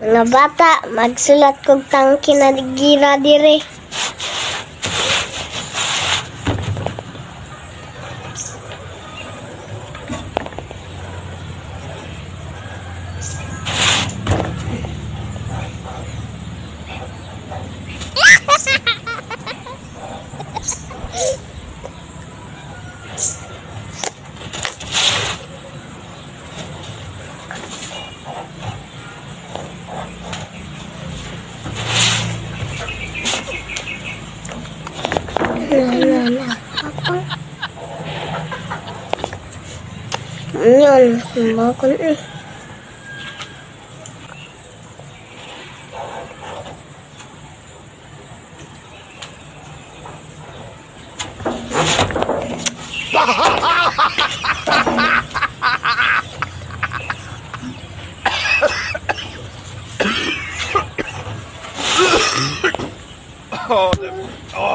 Mga bata, magsulat kog tangki na gira dire. Yan, makan eh.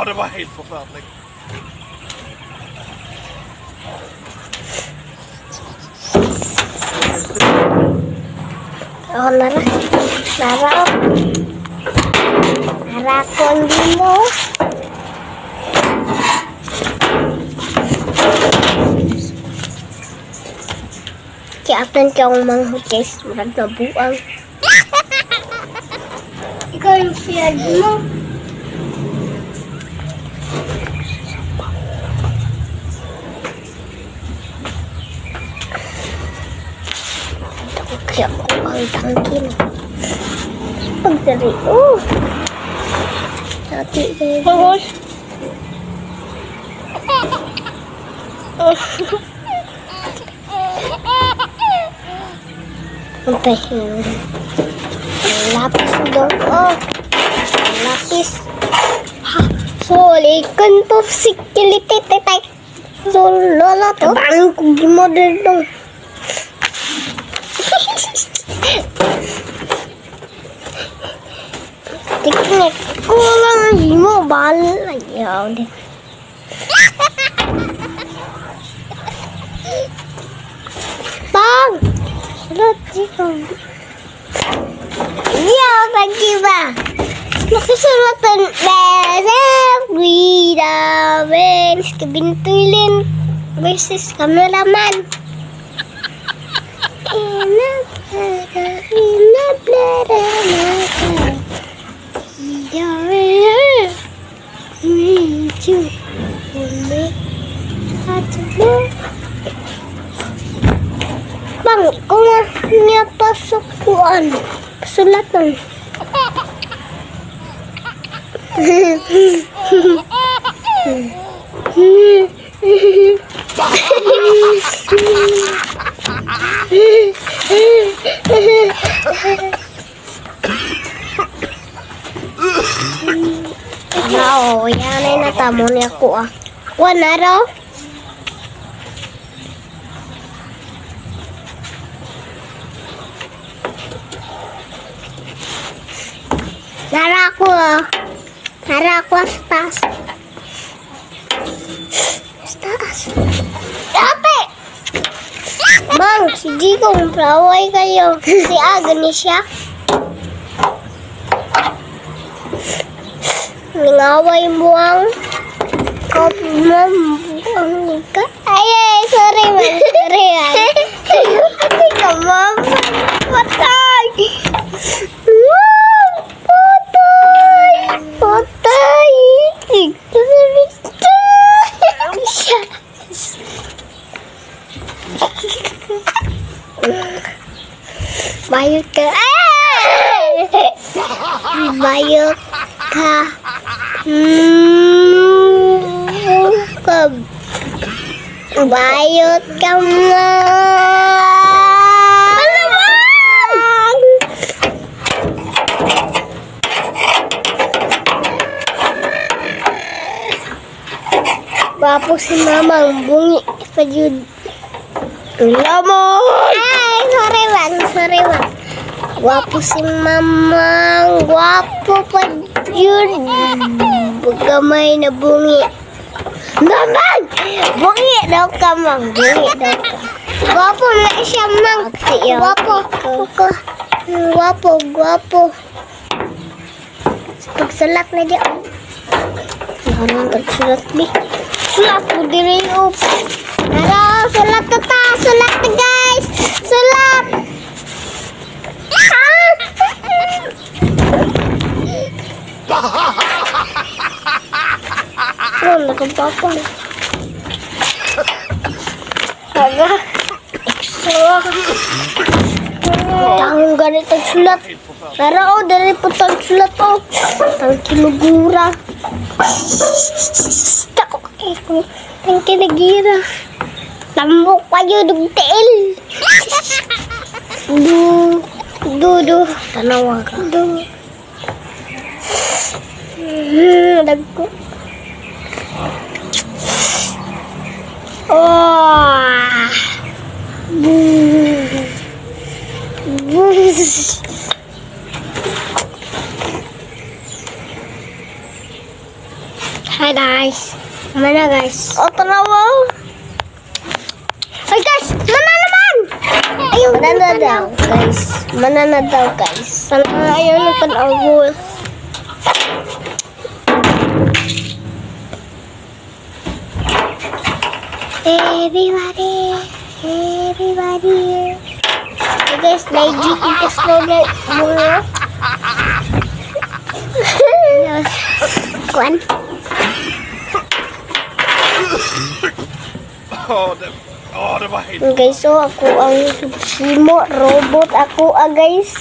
Det var helt forferdelig. Oh, Nara kondimo. Kiatan kang manghukis, murag na buang. Ikaw yung siyad mo. Kaya ko ang tangkin. Pagdari. Oh! Hati kayo. Bawal. Untay. Lapis daw. Oh! Lapis. Sulikan to sikiliti tetay. So, lola to. Bang kong gimodel dong. Tiknik ko lang mo bal ayaw deh. Bang, sulat sih. Iya lagi ba. Nakasulatan besok Widawen Kebintulin versus kameraman. Bang, kung niya pasok kuan, kasulatan. Wow, yan ay natamo niya ko ah. Wala raw. Nara ko ah. Nara ko sa taas. Sa taas. Dapat! Bang, si Jigong praway kayo. Si Agni siya. Ngaway buang. Kopi mo buang ka. Ay, sorry man. Sorry man. Hindi ka mama. Patay. Patay. Patay. Bayot ka. Bayot ka. Bayot ka mo. Wapo si mamang bungi pa yun. Lamon! Ay, sorry bang. Wapo si mamang. Wapo pa yun. Bugamay na bungi. Naman! Bungi daw ka, mang. Bungi daw ka. Wapo na siya, mang. Wapo. Guwapo, guwapo. Pagsulat na dyan. Parang pagsulat di. Sulat mo diri o. Pero, sulat na ta. Sulat na guys. Sulat. Oh, nakapapal. Aga. Extra. Tahong ganit ang sulat. Pero oh, dari po tang sulat oh. Tang kinugura. Tako kayo. Tang kinagira. Tambok pa yun ng tail. Do. Tanawa ka. Do. Dagko. Oh. Hi guys. Mana guys? Oh, tanawa. Ay guys, mana naman? Ayun, mana daw guys. Mana na daw guys. Sana ayaw na tanawa. Everybody. Hey guys, legit ikas ko na muna. Kuan. Det var helt... Guys, so ako ang Simo robot ako guys.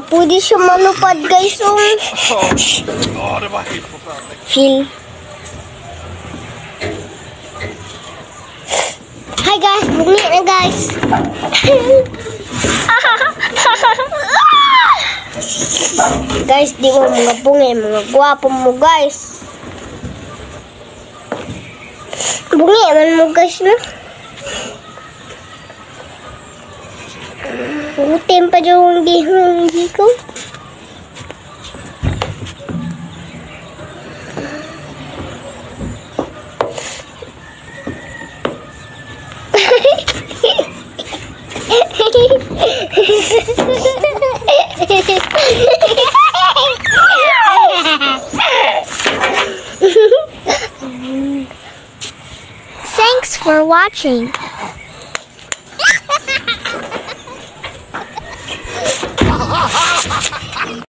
Pwede siya malupad guys. Det var helt forfærdeligt. Feel. Hi guys, bungi na guys. Guys, di mo mga bungi, mga gwapo mo guys. Bungi man mo guys no. Utim pa yung hindi ko. Thanks for watching.